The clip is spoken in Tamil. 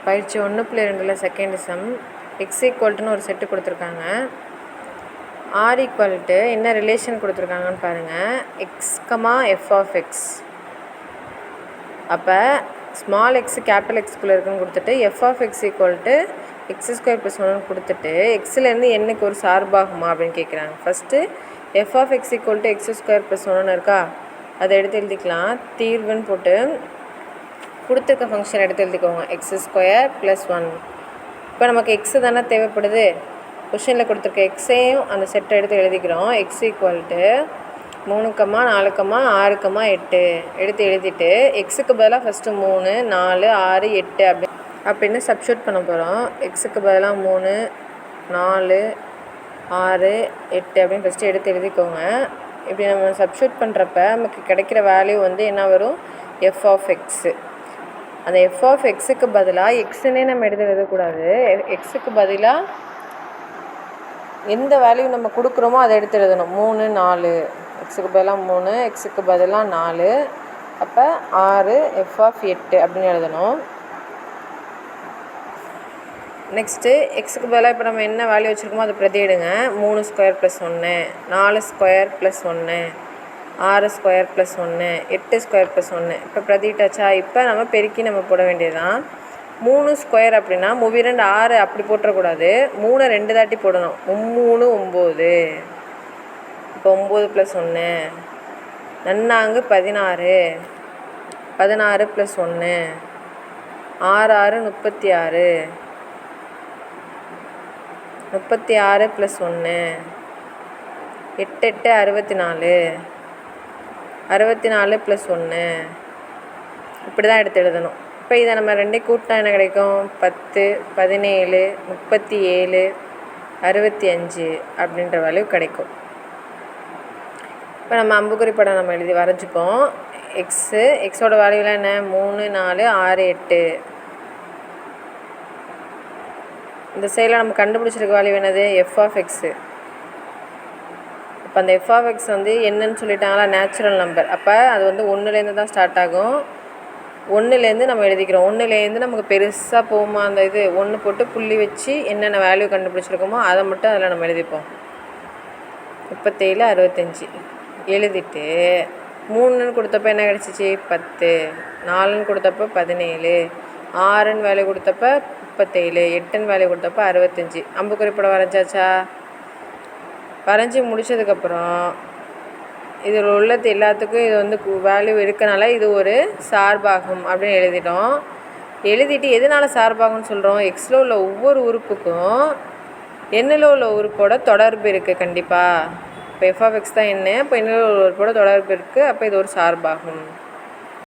பயிற்சி 1.2 செகண்ட் சம் எக்ஸ் ஈக்குவல்ட்டுன்னு ஒரு செட்டு கொடுத்துருக்காங்க. ஆர் ஈக்குவல்ட்டு என்ன ரிலேஷன் கொடுத்துருக்காங்கன்னு பாருங்கள். X comma F of X. அப்போ ஸ்மால் எக்ஸ் கேபிட்டல் எக்ஸ்குள்ளே இருக்குன்னு கொடுத்துட்டு F of X equal to X square plus 1 கொடுத்துட்டு எக்ஸ்லேருந்து என்னுக்கு ஒரு சார்பாகுமா அப்படின்னு கேட்குறாங்க. First F of X equal to X square plus 1 இருக்கா, அதை எடுத்து எழுதிக்கலாம். தீர்வுன்னு போட்டு கொடுத்துருக்க ஃபங்க்ஷன் எடுத்து எழுதிக்கோங்க. X square plus 1. இப்போ நமக்கு எக்ஸு தானே தேவைப்படுது. கொஷனில் கொடுத்துருக்க எக்ஸையும் அந்த செட்டை எடுத்து எழுதிக்கிறோம். எக்ஸ் ஈக்குவல்ட்டு 3, 4, 6, 8 எடுத்து எழுதிட்டு எக்ஸுக்கு பதிலாக ஃபஸ்ட்டு 3, 4, 6, 8 அப்படின்னு சப்ஸ்டியூட் பண்ண போகிறோம். எக்ஸுக்கு பதிலாக 3, 4, 6, 8 அப்படின்னு ஃபஸ்ட்டு எடுத்து எழுதிக்கோங்க. இப்படி நம்ம சப்ஸ்டியூட் பண்ணுறப்ப நமக்கு கிடைக்கிற வேல்யூ வந்து என்ன வரும், எஃப் ஆஃப் எக்ஸு. அந்த எஃப் ஆஃப் எக்ஸுக்கு பதிலாக எக்ஸுன்னே நம்ம எடுத்து எழுதக்கூடாது. எக்ஸுக்கு பதிலாக எந்த வேல்யூ நம்ம கொடுக்குறோமோ அதை எடுத்து எழுதணும். 3, 4 எக்ஸுக்கு பதிலாக 3, எக்ஸுக்கு பதிலாக 4, அப்போ 6 எஃப் ஆஃப் 8 அப்படின்னு எழுதணும். நெக்ஸ்ட்டு எக்ஸுக்கு பதிலாக இப்போ நம்ம என்ன வேல்யூ வச்சுருக்கோமோ அதை பிரதியிடுங்க. 3 square plus 1, 4 square plus 1, 6 square plus 1, 8 square plus 1. இப்போ பிரதிட்டாச்சா? இப்போ நம்ம பெருக்கி நம்ம போட வேண்டியது தான். 3 ஸ்கொயர் அப்படின்னா 3 6 அப்படி போட்டுறக்கூடாது. 3 2 தாட்டி போடணும். 3 9. இப்போ 9 ப்ளஸ் 1 நன்னாங்கு 16. 16 ப்ளஸ் 1 6 6 36. 36 ப்ளஸ் 1 8 8 64. 64 ப்ளஸ் 1 இப்படி தான் எடுத்து எழுதணும். இப்போ இதை நம்ம ரெண்டையும் கூட்டினா என்ன கிடைக்கும்? 10, 17, 37, 65 அப்படின்ற வேல்யூ கிடைக்கும். இப்போ நம்ம அம்புக்குறி படம் நம்ம எழுதி வரைஞ்சிப்போம். எக்ஸோட வேல்யூலாம் என்ன? 3, 4, 6, 8. இந்த சைடில் நம்ம கண்டுபிடிச்சிருக்க வேல்யூ என்னது? F of X. இப்போ அந்த எஃப் ஆஃப் எக்ஸ் வந்து என்னன்னு சொல்லிட்டாங்களா? Natural number. அப்போ அது வந்து 1லேருந்து தான் ஸ்டார்ட் ஆகும். 1லேருந்து நம்ம எழுதிக்கிறோம். 1லேருந்து நமக்கு பெருசாக போகுமா அந்த இது 1 போட்டு புள்ளி வச்சு என்னென்ன வேல்யூ கண்டுபிடிச்சிருக்கோமோ அதை மட்டும் அதில் நம்ம எழுதிப்போம். 37, 65 எழுதிட்டு 3ன்னு கொடுத்தப்போ என்ன கிடச்சிச்சு? 10. 4ன்னு கொடுத்தப்போ 17. 6ன்னு வேல்யூ கொடுத்தப்போ 37. 8ன்னு வேல்யூ கொடுத்தப்போ 65. அம்புக்குறி படம் வரைஞ்சாச்சா? வரைஞ்சி முடித்ததுக்கப்புறம் இதில் உள்ளது எல்லாத்துக்கும் இது வந்து வேல்யூ இருக்கனால இது ஒரு சார்பாகும் அப்படின்னு எழுதிட்டோம். எழுதிட்டு எதனால் சார்பாகும்னு சொல்கிறோம்? எக்ஸில் உள்ள ஒவ்வொரு உறுப்புக்கும் எண்ணில் உள்ள உறுப்போட தொடர்பு இருக்குது கண்டிப்பாக. இப்போ எஃப் ஆஃப் எக்ஸ் தான் என்ன, இப்போ எண்ணில் உள்ள உறுப்போட தொடர்பு இருக்குது. அப்போ இது ஒரு சார்பாகும்.